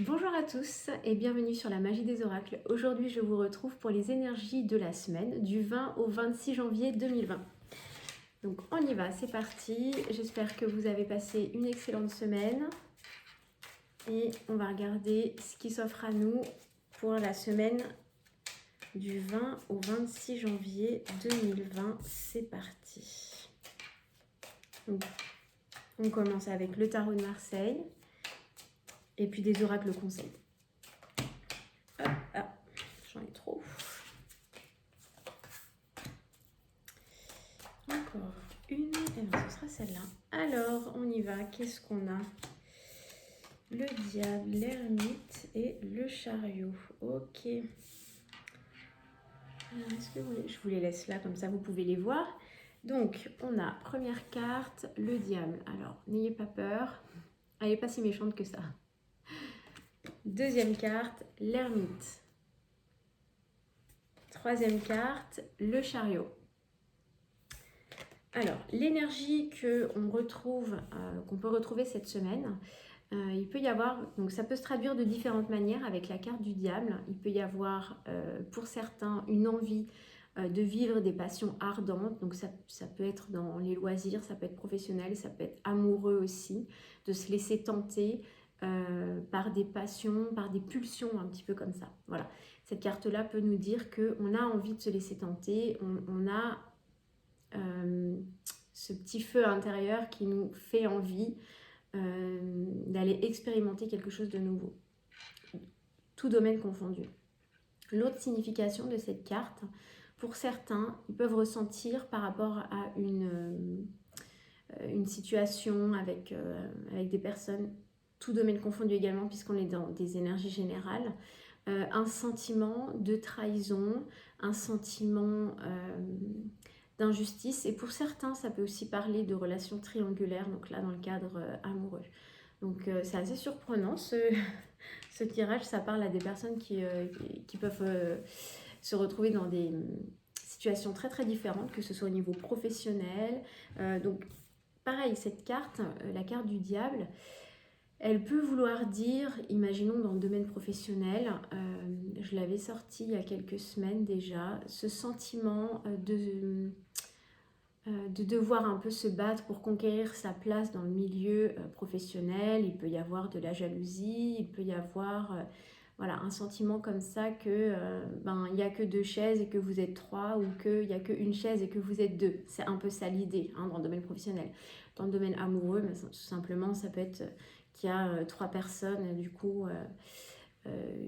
Bonjour à tous et bienvenue sur la magie des oracles. Aujourd'hui, je vous retrouve pour les énergies de la semaine du 20 au 26 janvier 2020. Donc on y va, c'est parti. J'espère que vous avez passé une excellente semaine et on va regarder ce qui s'offre à nous pour la semaine du 20 au 26 janvier 2020. C'est parti. Donc, on commence avec le tarot de Marseille et puis des oracles conseils. Hop, ah, j'en ai trop. Encore une, et non, ce sera celle-là. Alors, on y va. Qu'est-ce qu'on a? Le diable, l'ermite et le chariot. Ok. Alors, est-ce que je vous les laisse là, comme ça vous pouvez les voir. Donc, on a première carte, le diable. Alors, n'ayez pas peur. Elle n'est pas si méchante que ça. Deuxième carte, l'ermite. Troisième carte, le chariot. Alors, l'énergie qu'on peut retrouver cette semaine, il peut y avoir, donc ça peut se traduire de différentes manières avec la carte du diable. Il peut y avoir pour certains une envie de vivre des passions ardentes, donc ça peut être dans les loisirs, ça peut être professionnel, ça peut être amoureux aussi, de se laisser tenter par des passions, par des pulsions un petit peu comme ça. Voilà, cette carte-là peut nous dire qu'on a envie de se laisser tenter, on a ce petit feu intérieur qui nous fait envie d'aller expérimenter quelque chose de nouveau, tout domaine confondu. L'autre signification de cette carte, pour certains, ils peuvent ressentir par rapport à une situation avec des personnes, tout domaine confondu également, puisqu'on est dans des énergies générales, un sentiment de trahison, un sentiment d'injustice. Et pour certains, ça peut aussi parler de relations triangulaires, donc là dans le cadre amoureux. Donc c'est assez surprenant ce tirage, ça parle à des personnes qui peuvent se retrouver dans des situations très très différentes, que ce soit au niveau professionnel. Donc pareil, cette carte, la carte du diable, elle peut vouloir dire, imaginons dans le domaine professionnel, je l'avais sorti il y a quelques semaines déjà, ce sentiment de devoir un peu se battre pour conquérir sa place dans le milieu professionnel. Il peut y avoir de la jalousie, il peut y avoir voilà, un sentiment comme ça que il n'y a que deux chaises et que vous êtes trois, ou qu'il n'y a qu'une chaise et que vous êtes deux. C'est un peu ça l'idée dans le domaine professionnel. Dans le domaine amoureux, tout simplement, ça peut être qu'il y a trois personnes, du coup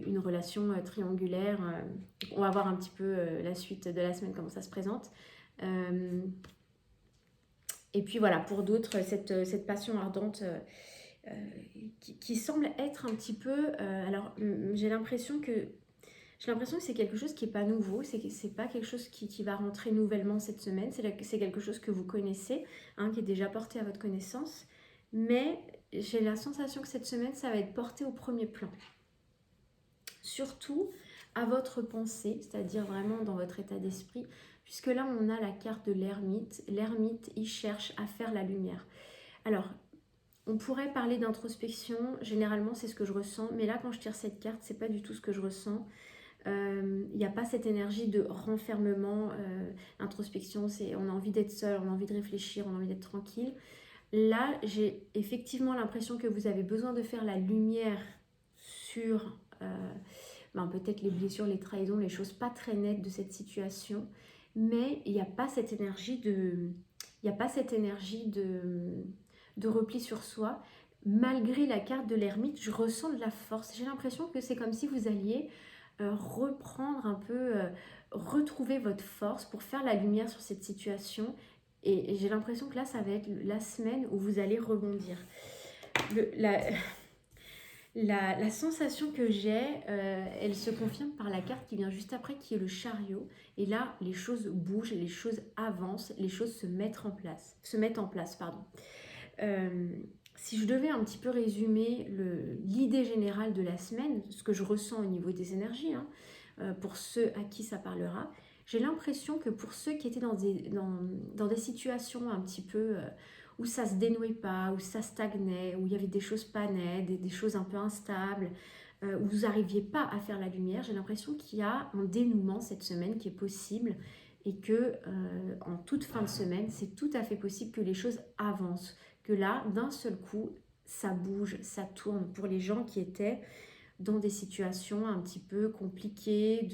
une relation triangulaire. On va voir un petit peu la suite de la semaine, comment ça se présente. Et puis voilà, pour d'autres, cette passion ardente qui semble être un petit peu... alors, j'ai l'impression que c'est quelque chose qui n'est pas nouveau, c'est pas quelque chose qui va rentrer nouvellement cette semaine, c'est quelque chose que vous connaissez, qui est déjà porté à votre connaissance, mais j'ai la sensation que cette semaine, ça va être porté au premier plan. Surtout à votre pensée, c'est-à-dire vraiment dans votre état d'esprit, puisque là on a la carte de l'ermite. L'ermite, il cherche à faire la lumière. Alors, on pourrait parler d'introspection, généralement c'est ce que je ressens, mais là quand je tire cette carte, c'est pas du tout ce que je ressens. Il n'y a pas cette énergie de renfermement, introspection, on a envie d'être seul, on a envie de réfléchir, on a envie d'être tranquille. Là, j'ai effectivement l'impression que vous avez besoin de faire la lumière sur peut-être les blessures, les trahisons, les choses pas très nettes de cette situation, mais il n'y a pas cette énergie de repli sur soi. Malgré la carte de l'ermite, je ressens de la force. J'ai l'impression que c'est comme si vous alliez reprendre un peu, retrouver votre force pour faire la lumière sur cette situation. Et j'ai l'impression que là, ça va être la semaine où vous allez rebondir. La sensation que j'ai, elle se confirme par la carte qui vient juste après, qui est le chariot. Et là, les choses bougent, les choses avancent, les choses se mettent en place. Si je devais un petit peu résumer l'idée générale de la semaine, ce que je ressens au niveau des énergies, pour ceux à qui ça parlera, j'ai l'impression que pour ceux qui étaient dans des situations un petit peu où ça se dénouait pas, où ça stagnait, où il y avait des choses pas nettes, des choses un peu instables, où vous n'arriviez pas à faire la lumière. J'ai l'impression qu'il y a un dénouement cette semaine qui est possible et que en toute fin de semaine, c'est tout à fait possible que les choses avancent, que là, d'un seul coup, ça bouge, ça tourne pour les gens qui étaient dans des situations un petit peu compliquées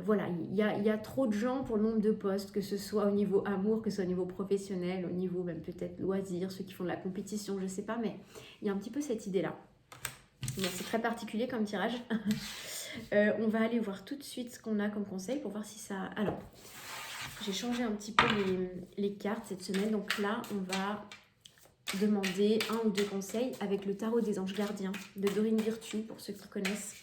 voilà, il y a trop de gens pour le nombre de postes, que ce soit au niveau amour, que ce soit au niveau professionnel, au niveau même peut-être loisir, ceux qui font de la compétition, je ne sais pas, mais il y a un petit peu cette idée-là. Bon, c'est très particulier comme tirage. On va aller voir tout de suite ce qu'on a comme conseil pour voir si ça... Alors, j'ai changé un petit peu les cartes cette semaine, donc là, on va demander un ou deux conseils avec le tarot des anges gardiens de Dorine Virtue, pour ceux qui connaissent.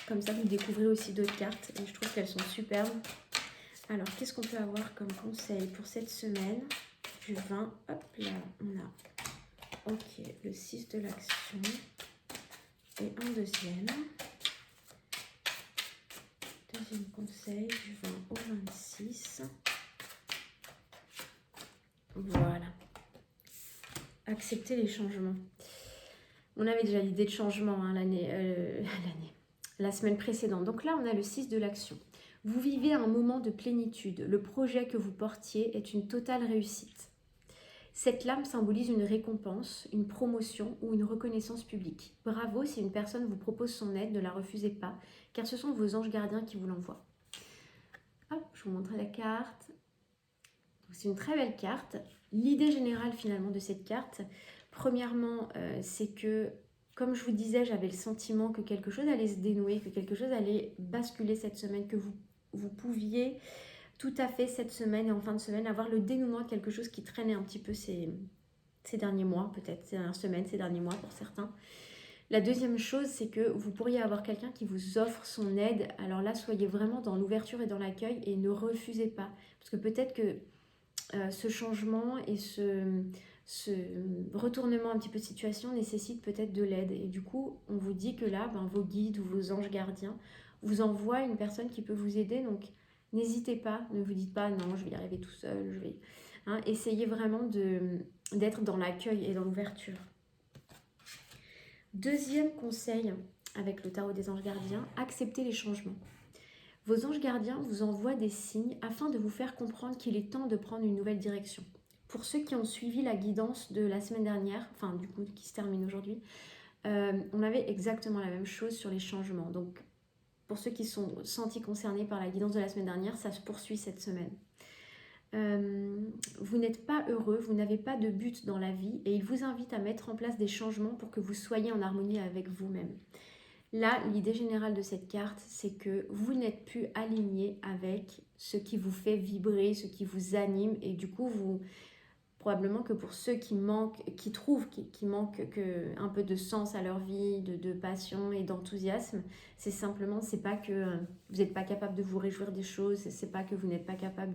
Comme ça, vous découvrez aussi d'autres cartes et je trouve qu'elles sont superbes. Alors, qu'est-ce qu'on peut avoir comme conseil pour cette semaine du 20? Hop là, on a le 6 de l'action et un deuxième. Deuxième conseil du 20 au 26. Voilà. Accepter les changements. On avait déjà l'idée de changement hein, la semaine précédente. Donc là, on a le 6 de l'action. Vous vivez un moment de plénitude. Le projet que vous portiez est une totale réussite. Cette lame symbolise une récompense, une promotion ou une reconnaissance publique. Bravo, si une personne vous propose son aide, ne la refusez pas, car ce sont vos anges gardiens qui vous l'envoient. Hop, je vous montre la carte. C'est une très belle carte. L'idée générale finalement de cette carte, premièrement, c'est que, comme je vous disais, j'avais le sentiment que quelque chose allait se dénouer, que quelque chose allait basculer cette semaine, que vous pouviez tout à fait cette semaine et en fin de semaine avoir le dénouement de quelque chose qui traînait un petit peu ces derniers mois, peut-être ces dernières semaines, ces derniers mois pour certains. La deuxième chose, c'est que vous pourriez avoir quelqu'un qui vous offre son aide. Alors là, soyez vraiment dans l'ouverture et dans l'accueil et ne refusez pas. Parce que peut-être que ce changement et ce retournement un petit peu de situation nécessite peut-être de l'aide. Et du coup, on vous dit que là, vos guides ou vos anges gardiens vous envoient une personne qui peut vous aider. Donc, n'hésitez pas, ne vous dites pas « non, je vais y arriver tout seul ». Essayez vraiment d'être dans l'accueil et dans l'ouverture. Deuxième conseil avec le tarot des anges gardiens, acceptez les changements. Vos anges gardiens vous envoient des signes afin de vous faire comprendre qu'il est temps de prendre une nouvelle direction. Pour ceux qui ont suivi la guidance de la semaine dernière, enfin du coup qui se termine aujourd'hui, on avait exactement la même chose sur les changements. Donc pour ceux qui sont sentis concernés par la guidance de la semaine dernière, ça se poursuit cette semaine. Vous n'êtes pas heureux, vous n'avez pas de but dans la vie et il vous invite à mettre en place des changements pour que vous soyez en harmonie avec vous-même. Là, l'idée générale de cette carte, c'est que vous n'êtes plus aligné avec ce qui vous fait vibrer, ce qui vous anime. Et du coup, probablement que pour ceux qui trouvent qu'il manque un peu de sens à leur vie, de passion et d'enthousiasme, c'est pas que vous n'êtes pas capable de vous réjouir des choses, c'est pas que vous n'êtes pas capable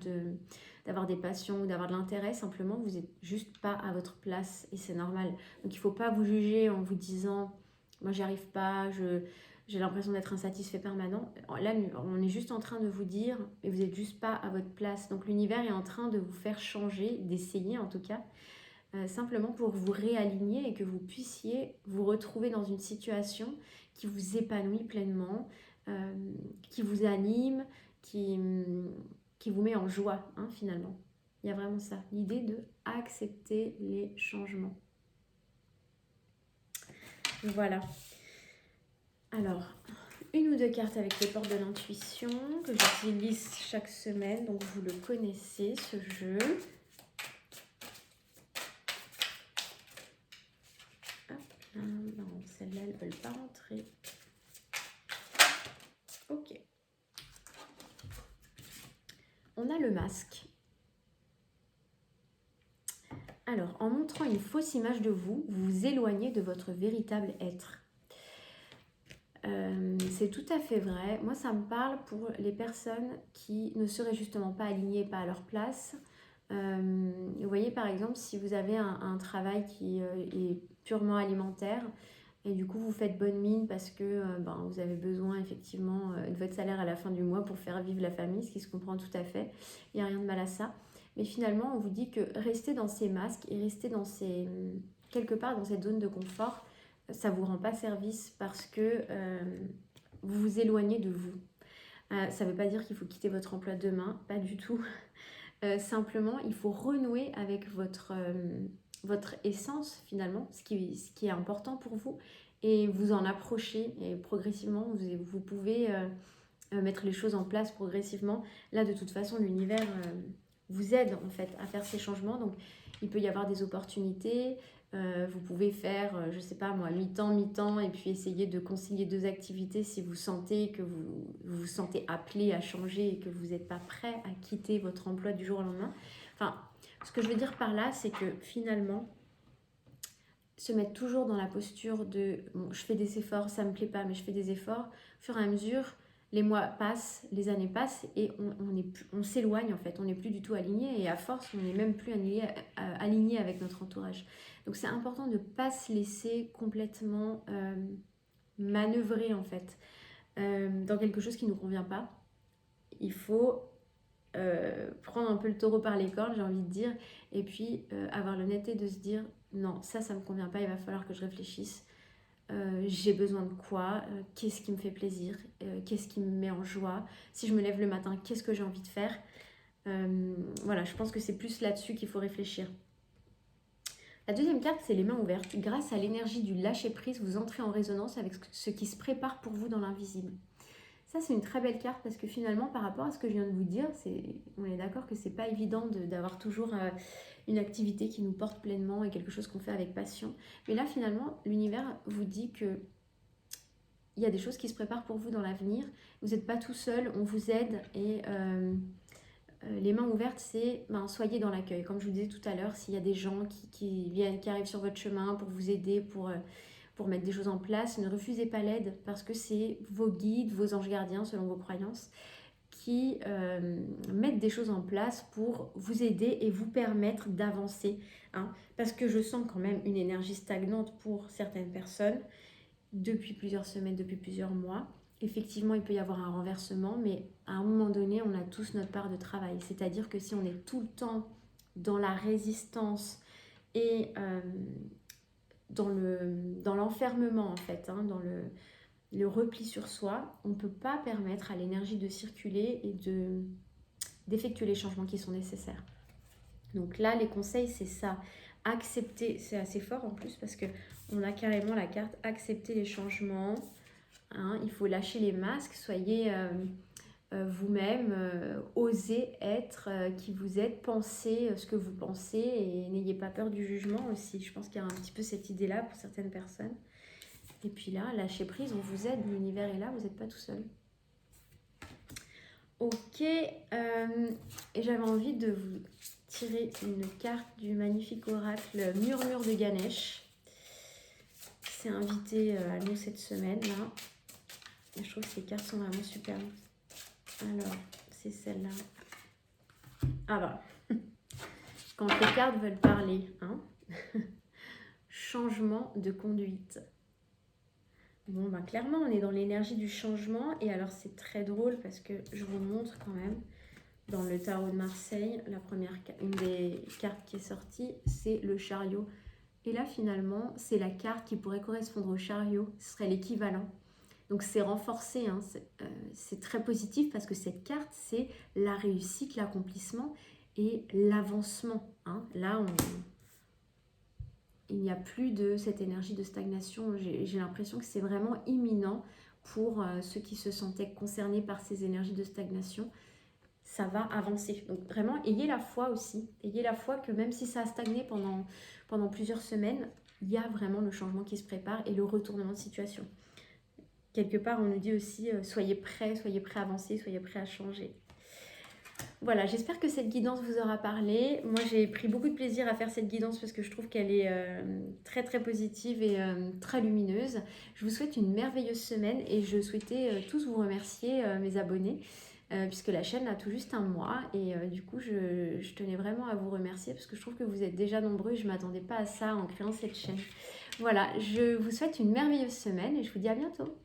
d'avoir des passions ou d'avoir de l'intérêt, simplement vous n'êtes juste pas à votre place et c'est normal. Donc il ne faut pas vous juger en vous disant moi j'y arrive pas, j'ai l'impression d'être insatisfait permanent. Là, on est juste en train de vous dire, et vous n'êtes juste pas à votre place. Donc l'univers est en train de vous faire changer, d'essayer en tout cas, simplement pour vous réaligner et que vous puissiez vous retrouver dans une situation qui vous épanouit pleinement, qui vous anime, qui vous met en joie finalement. Il y a vraiment ça, l'idée de accepter les changements. Voilà. Alors, une ou deux cartes avec les portes de l'intuition que j'utilise chaque semaine, donc vous le connaissez ce jeu. Hop là, non, celles-là elles ne veulent pas rentrer. Ok. On a le masque. Alors, en montrant une fausse image de vous, vous vous éloignez de votre véritable être. C'est tout à fait vrai. Moi, ça me parle pour les personnes qui ne seraient justement pas alignées, pas à leur place. Vous voyez, par exemple, si vous avez un travail qui est purement alimentaire et du coup, vous faites bonne mine parce que vous avez besoin effectivement de votre salaire à la fin du mois pour faire vivre la famille, ce qui se comprend tout à fait. Il n'y a rien de mal à ça. Mais finalement, on vous dit que rester dans ces masques et rester quelque part dans cette zone de confort, ça ne vous rend pas service parce que vous vous éloignez de vous. Ça ne veut pas dire qu'il faut quitter votre emploi demain, pas du tout. Simplement, il faut renouer avec votre essence finalement, ce qui est important pour vous, et vous en approcher. Et progressivement, vous pouvez mettre les choses en place progressivement. Là, de toute façon, l'univers vous aide en fait à faire ces changements. Donc, il peut y avoir des opportunités. Vous pouvez faire, je sais pas moi, mi-temps, et puis essayer de concilier 2 activités si vous sentez que vous sentez appelé à changer et que vous n'êtes pas prêt à quitter votre emploi du jour au lendemain. Enfin, ce que je veux dire par là, c'est que finalement, se mettre toujours dans la posture de bon, je fais des efforts, ça me plaît pas, mais je fais des efforts, au fur et à mesure, les mois passent, les années passent et on s'éloigne en fait, on n'est plus du tout aligné et à force, on n'est même plus aligné avec notre entourage. Donc c'est important de ne pas se laisser complètement manœuvrer en fait dans quelque chose qui ne nous convient pas. Il faut prendre un peu le taureau par les cornes, j'ai envie de dire, et puis avoir l'honnêteté de se dire non, ça me convient pas, il va falloir que je réfléchisse. J'ai besoin de quoi, qu'est-ce qui me fait plaisir, qu'est-ce qui me met en joie, si je me lève le matin, qu'est-ce que j'ai envie de faire. Voilà, je pense que c'est plus là-dessus qu'il faut réfléchir. La deuxième carte, c'est les mains ouvertes. Grâce à l'énergie du lâcher-prise, vous entrez en résonance avec ce qui se prépare pour vous dans l'invisible. Ça, c'est une très belle carte parce que finalement, par rapport à ce que je viens de vous dire, on est d'accord que c'est pas évident d'avoir toujours une activité qui nous porte pleinement et quelque chose qu'on fait avec passion. Mais là, finalement, l'univers vous dit que il y a des choses qui se préparent pour vous dans l'avenir. Vous n'êtes pas tout seul, on vous aide et les mains ouvertes, c'est soyez dans l'accueil. Comme je vous disais tout à l'heure, s'il y a des gens qui arrivent sur votre chemin pour vous aider, pour mettre des choses en place, ne refusez pas l'aide parce que c'est vos guides, vos anges gardiens selon vos croyances qui mettent des choses en place pour vous aider et vous permettre d'avancer. Parce que je sens quand même une énergie stagnante pour certaines personnes depuis plusieurs semaines, depuis plusieurs mois. Effectivement, il peut y avoir un renversement, mais à un moment donné, on a tous notre part de travail. C'est-à-dire que si on est tout le temps dans la résistance et dans l'enfermement en fait, dans le repli sur soi, on ne peut pas permettre à l'énergie de circuler et d'effectuer les changements qui sont nécessaires. Donc là, les conseils, c'est ça. Accepter, c'est assez fort en plus parce qu'on a carrément la carte accepter les changements. Il faut lâcher les masques, soyez vous-même, osez être qui vous êtes, pensez ce que vous pensez et n'ayez pas peur du jugement aussi. Je pense qu'il y a un petit peu cette idée-là pour certaines personnes. Et puis là, lâchez prise, on vous aide, l'univers est là, vous n'êtes pas tout seul. Ok, et j'avais envie de vous tirer une carte du magnifique oracle Murmure de Ganesh. C'est invité à nous cette semaine là. Et je trouve que ces cartes sont vraiment superbes. Alors, c'est celle-là. Ah bah, quand les cartes veulent parler, changement de conduite. Bon, bah clairement, on est dans l'énergie du changement. Et alors, c'est très drôle parce que je vous montre quand même, dans le tarot de Marseille, une des cartes qui est sortie, c'est le chariot. Et là, finalement, c'est la carte qui pourrait correspondre au chariot. Ce serait l'équivalent. Donc, c'est renforcé. C'est très positif parce que cette carte, c'est la réussite, l'accomplissement et l'avancement. Là, il n'y a plus de cette énergie de stagnation. J'ai l'impression que c'est vraiment imminent pour ceux qui se sentaient concernés par ces énergies de stagnation. Ça va avancer. Donc vraiment, ayez la foi aussi. Ayez la foi que même si ça a stagné pendant plusieurs semaines, il y a vraiment le changement qui se prépare et le retournement de situation. Quelque part, on nous dit aussi, soyez prêts à avancer, soyez prêts à changer. Voilà, j'espère que cette guidance vous aura parlé. Moi, j'ai pris beaucoup de plaisir à faire cette guidance parce que je trouve qu'elle est très très positive et très lumineuse. Je vous souhaite une merveilleuse semaine et je souhaitais tous vous remercier, mes abonnés, puisque la chaîne a tout juste un mois et du coup, je tenais vraiment à vous remercier parce que je trouve que vous êtes déjà nombreux et je ne m'attendais pas à ça en créant cette chaîne. Voilà, je vous souhaite une merveilleuse semaine et je vous dis à bientôt.